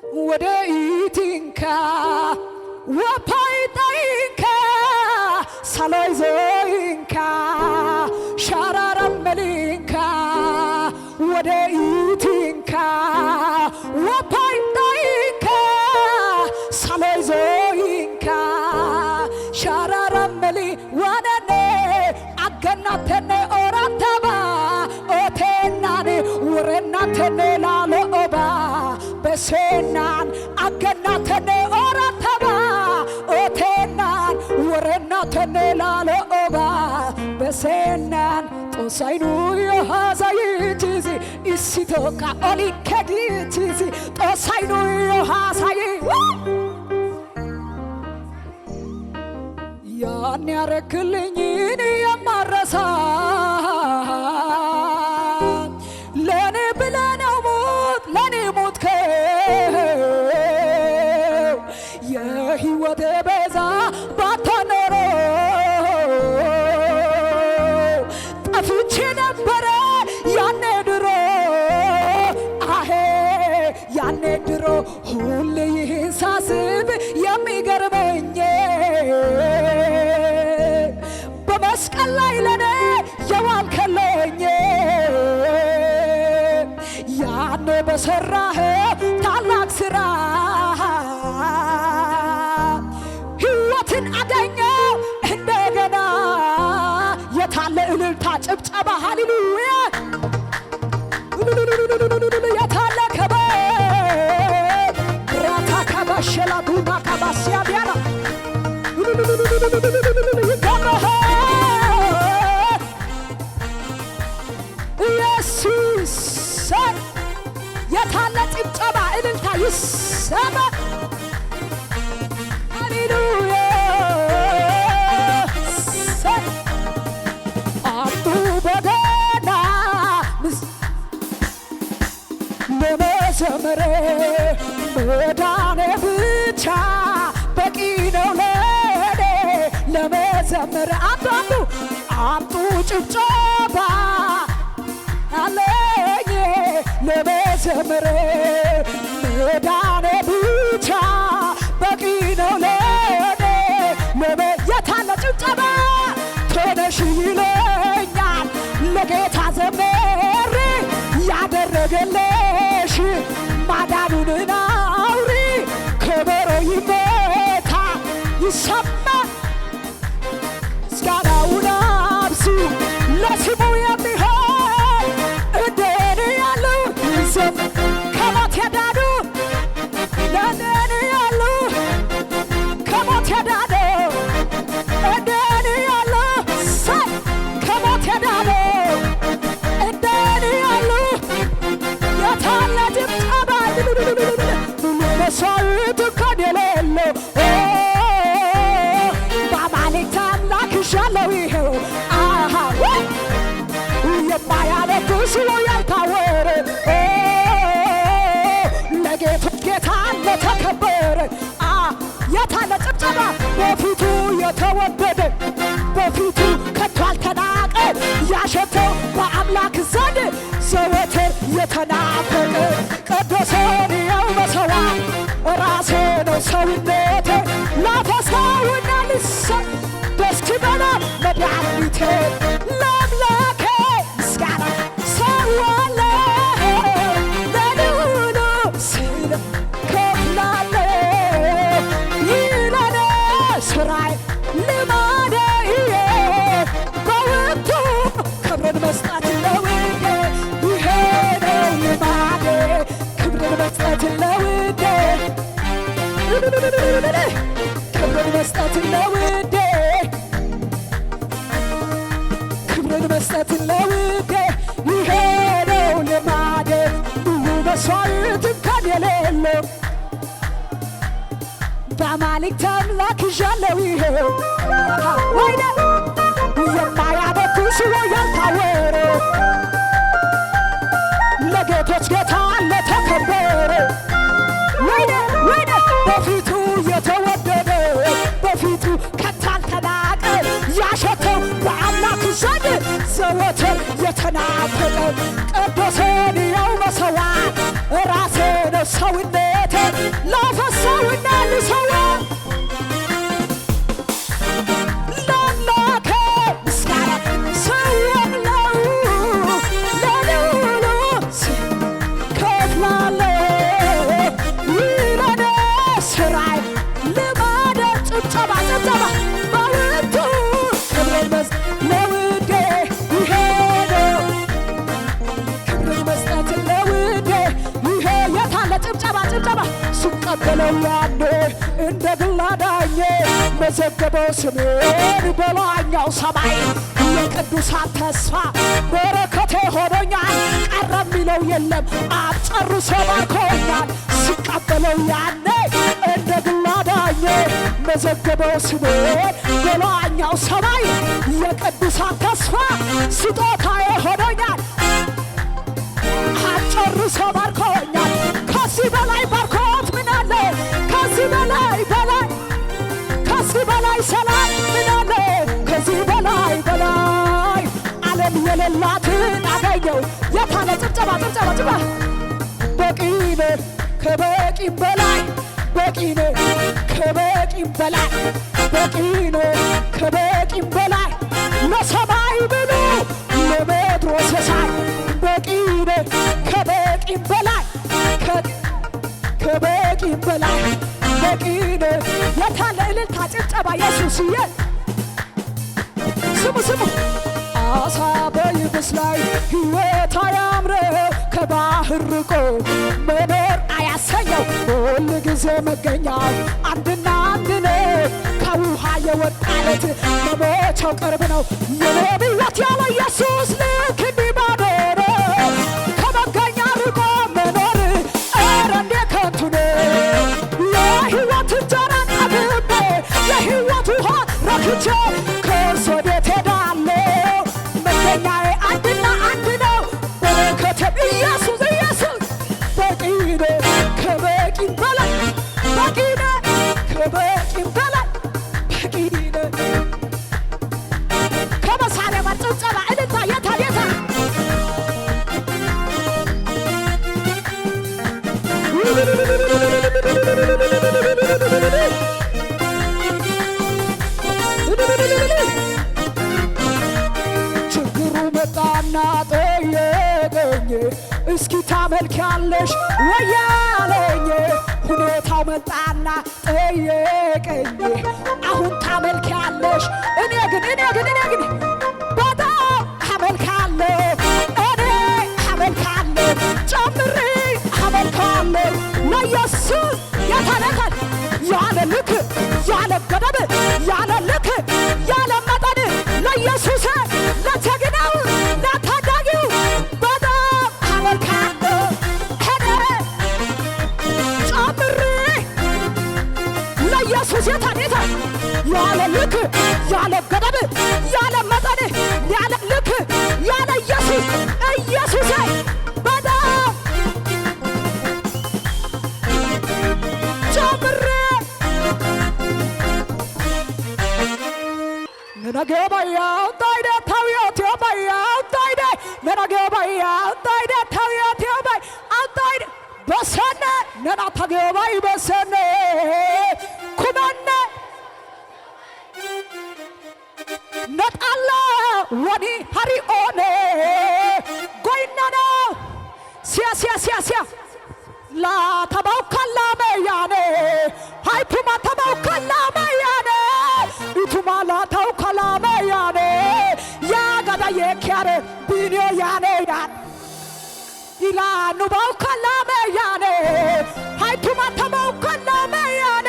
ወደይቲንካ ወፓይጣይንካ ሳሎይዞይንካ ሻራራመሊንካ ወደይቲንካ ወፓይጣይንካ ሳሎይዞይንካ ሻራራመሊ ወነኔ አገናተነ ኦራተባ ኦቴናኔ ወረናተነ ላሎኦባ በሴናን አገናተነ ኦራተባ ኦቴናን ወረናተነ ላሎኦባ በሴናን ጦሳይኑ የሃዛይቲዚ ኢሲቶካ ኦሊከዲቲዚ ጦሳይኑ የሃዛይ ያን ያረክልኝን የማረሳ ለኔ ብለነው ሞት ለኔ ሞትከው የህይወቴ ቤዛ ባታኖረው ጠፍቼ ነበረ ያኔ ድሮ አሄ ያኔ ድሮ ሁሌ ይህን ሳስብ የሚገርመኝ በመስቀል ላይ ለኔ የዋልከለኝ ያኔ በሰራህ ታላቅ ስራ ሕይወትን አገኘው እንደገና የታለ እልልታ ጭብጨባ ሃሌሉያ የታለ ከበድ ራታ ከባሸላ ዱና ከባስያ ቢያላ ኢየሱስ የታለ ጭብጨባ እልልታ ይሰማ ሃሌሉያ አጡ በገና ለመዘመር መዳኔ ብቻ በቂ ነው ለኔ ለመዘመር አምጡ ጭብጨባ አለኝ ለመዘመር መዳኔ ብቻ በቂ ነው ለኔ የታለ ጭብጨባ ተነሽ ይለኛል ለጌታ ዘመር ያደረገልሽ ማዳኑን አውሪ ከበሮ ይመታ ይሰማ ምስጋናውን አብዙ ለስሙ የሚሆን እንደኔ ያሉ ከሞት የዳኑ እንደኔ ያሉ ከሞት የዳኑ እንደኔ ያሉ ከሞት የዳኑ እንደኔ ያሉ የታለ ጭብጨባ መስዋዕት እንኳን የሌለው በአማልክት አምላክ ሻለው ይኸው የማያረግ ስሎ ያልታወረ ለጌቶች ጌታ ለተከበረ የታለ ጭብጨባ በፊቱ የተወደደ በፊቱ ከቶ አልተናቀ ያሸተው በአምላክ ዘንድ ዘወትር የተናፈቀ ቅዱሳን ያው መሠዋዕት ራሴ ነው ሰውነቴ ላፈሳውና ልሰጥ ደስ ይበላል መድኃኒቴ ለአምላኬ ምስጋና ሰዋለሁ ለልዑሉ ስለ ከፍላለሁ ይለኔ ሥራዬ ልማዴ በወቅቱ ክብርን መስጠት ለውዴ ይሄ ነው ልማዴ ክብርን መስጠት ለውዴ ክብርን መስጠት ለውዴ ክብርን መስጠት ለውዴ ይሄ ነው ልማዴ ብዙ መስዋዕት እንኳን የሌለው በአማልክት አምላክ ይዣለው ይኸው ወይኔ የማያበኩ ስሎ ያልታወረ ለጌቶች ጌታ ለተከበረ ወይኔ በፊቱ የተወደደ በፊቱ ከታልተናቀ ያሸተው በአምላክ ዘንድ ዘወትር የተናፈቀ ቅዱሳን ያው መሠዋዕት ራሴ ነው ሰውነቴ ሕይወቴ ላፈሰውና ልሰዋ ለአምላኬ ምስጋና ሰዋለው ለልዑሉ ከፍላለሁ ይለኔ ስራዬ ልማደ ጭብጨባ በውዱ ክብርን ለውዴ ይሄ ነው ክብርን መስጠት ለውዴ ይሄ የታለ ጭብጨባ ስቀበለው ያኔ እንደ ግል አዳኜ መዘገበው ስሜን በላይኛው ሰማይ የቅዱሳን ተስፋ በረከቴ ሆኖኛል ቀረ የሚለው የለም አብ ጨርሶ ባርኮኛል ስቀበለው ያኔ እንደ ግል አዳኜ መዘገበው ስሜን በላይኛው ሰማይ የቅዱሳን ተስፋ ስጦታዬ ሆኖኛል አብ ጨርሶ ባርኮኛል ከዚህ በላይ ባርኮት ምን አለ ከዚህ በላይ ሰላም ምን አለ ከዚህ በላይ ዓለም የሌላትን አገኘው የታለ ጭብጨባ በቂ ነው ከበቂም በላይ በቂ ነው ከበቂም በላይ በቂ ነው ከበቂም በላይ ለሰማይ ብሉ ለምድር ወሰሳይ በቂ ነው ከበቂም በላይ ከበቂም በላይ በቂ ነው የታለ እልልታ ጭብጨባ ኢየሱስዬ ስሙ አሳ በየብስ ላይ ሕይወት አያምረው ከባህር ርቆ መኖር አያሰኘው ሁል ጊዜ መገኛው አንድና አንድ ነው ከውሃ የወጣለት መሞቻው ቅርብ ነው የኔ ሕይወት ያለ ኢየሱስ ልክ እንዲህ ባዶ ነው ከመገኛ ርቆ መኖር ኧረ እንዴት ከንቱ ነው የሕይወት እንጀራን ጠግቤ የሕይወት ውሃ ረክቼ ከእርሱ ወዴት ሄዳለሁ መገኛዬ አንድና አንድ ነው በረከቴም ኢየሱስ በቂ ነው ከበቂም በላይ በቂ ነው ከበቂም በላይ በቂ ነው ከመሳሪያ ማጨብጨባ እልልታ የታ ችግሩ መጣና ጠየቀኝ እስኪ ታመልኪያለሽ ወይ አለኝ ሁኔታው መጣና ጠየቀኝ አሁን ታመልኪያለሽ እኔ ግን በጣም አመልካለሁ ጨምሬ አመልካለሁ ለኢየሱስ የተነካል ያለ ልክ ያለ ገደብ ያለ ልክ ያለ መጠን ለኢየሱስ ለጀግናው ለታዳጊው በጣም አመልካለሁ ጨምሬ ለኢየሱስ የተነካል ያለ ልክ ያለ ገደብ ያለ መጠን ያለ ልክ ያለ ኢየሱስ በጣም ጨምሬ ነናገባያው ታይደ ታውያት ያባያው ታይደ ነናገባያው ታይደ ታውያት ያባይ አታይደ በሰነ ነና ታገባይ በሰነ ኩማነ ነጣላ ወኒ ሃሪኦኔ ጎይናና ሲያ ላተባውካላ መያኔ ሃይቱማ ተባውካላ መያኔ ኢቱማ ላተውካላ መያኔ ያጋዳ የኪያሬ ቢኒዮ ያኔ ኢላኑ ባውካላ መያኔ ሃይቱማ ተባውካላ መያኔ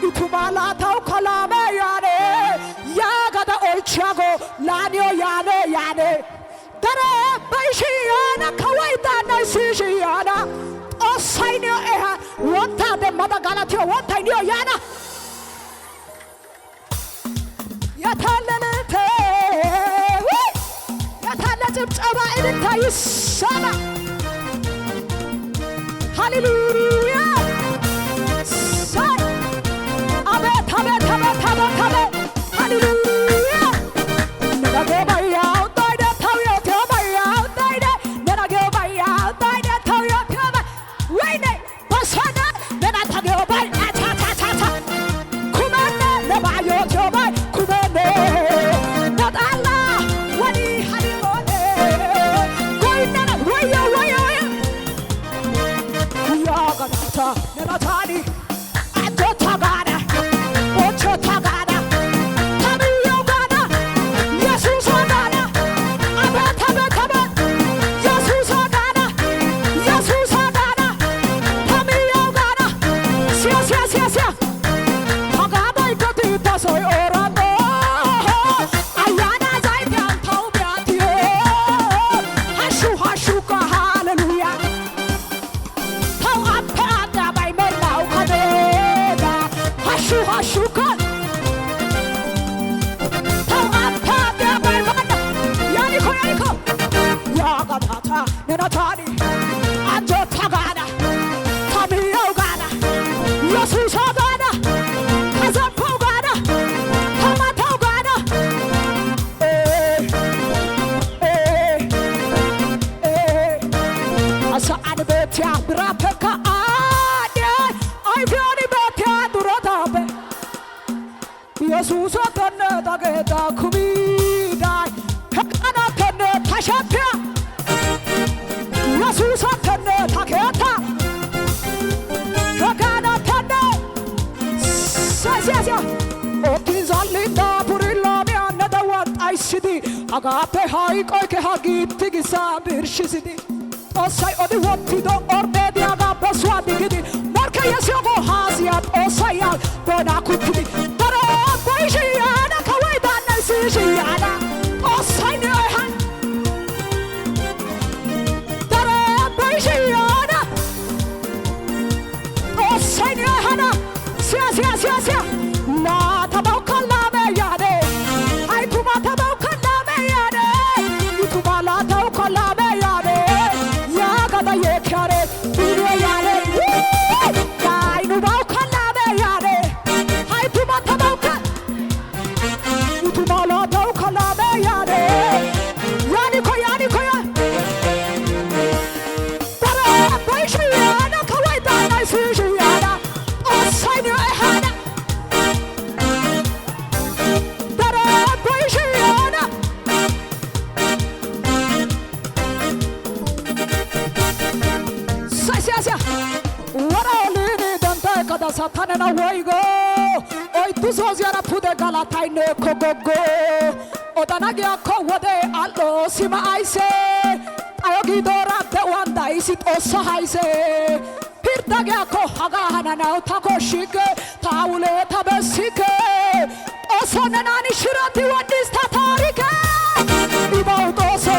ኢቱማ ላተውካላ መያኔ ያጋዳ ኦልቻጎ ላኒዮ ያኔ ደረ ባይሺያና ከወይታና ሲሺያና ኦሳይኒዮ ኤሃ ወንታ ደማዳ ጋላቲዮ ወንታይኒዮ ያና የታለለተ የታለ ጭብጨባ እልልታ ይሰማ ሃሌሉያ አቤት ሃሌሉያ ነናገባያው ታይደ ታውያት ያባያው ታይደ ነናገባያው ታይደ ታውያት ያባ ወይኔ በሰና 야가나타 내나타니 안좋다가나 오초타가나 타밀려가나 예수사가나 아바타바타바 예수사가나 예수사가나 타밀려가나 시아시아시아시아 가가바이 것도 있다소이 오라노 아야나 자이변 타오변티오 하슈하슈가 할렐루야 타오 앞에 앉아바이 맨나오 가네나 하슈하슈가 타오 앞에 앉아바이 맨나 야니코 야니코 야가나타 내나타니 안좋다가나 타밀려가나 예수사가나 가사포가나 타마타가나 아사 아니 베티아 브라페카 아냐 아이피아니 베티아 두라다베 예수사 텐네 다게다 쿠미다 헷가나 텐네 타샤피아 예수사 텐네 다게타 헷가나 텐네 사시아시아 어딘 살린다 부릴라면 나다왔 아이시디 아가페 하이거이케 하기티기 사비르시시디 어사이 어디 워티도 얼베디 아가페 스와디기디 머케 예수고 하시앗 어사이알 보나쿠티디 바로 보이시야나 카와이다 날시시야나 어사이 네한 바로 보이시야나 어사이 네하나 시아시아시아시아 나 타바우칼라메 야네 아이쿠마 타바우칼라메 야네 유쿠발라 타우칼라메 야네 야가다 예캬레 비레 야네 나이누바우칼라메 야네 아이쿠마 타바우칼 유쿠발라 타우칼라메 야네 야니코 야니코야 따라 보이시야나 카와이다 나이시시야나 어사이니 하나 사시아시아 와라올리니 던달까다 사탄에나 와이고 어이 두소지아나 푸데갈라 타이네 코고고 오다나기야 코워데 알로 시마 아이세 아여기도라 대완다 이sit 오사하이세 pirtagia ko hagana na utako shike taule tabesike osonani shirati wadis tatarike ibauto so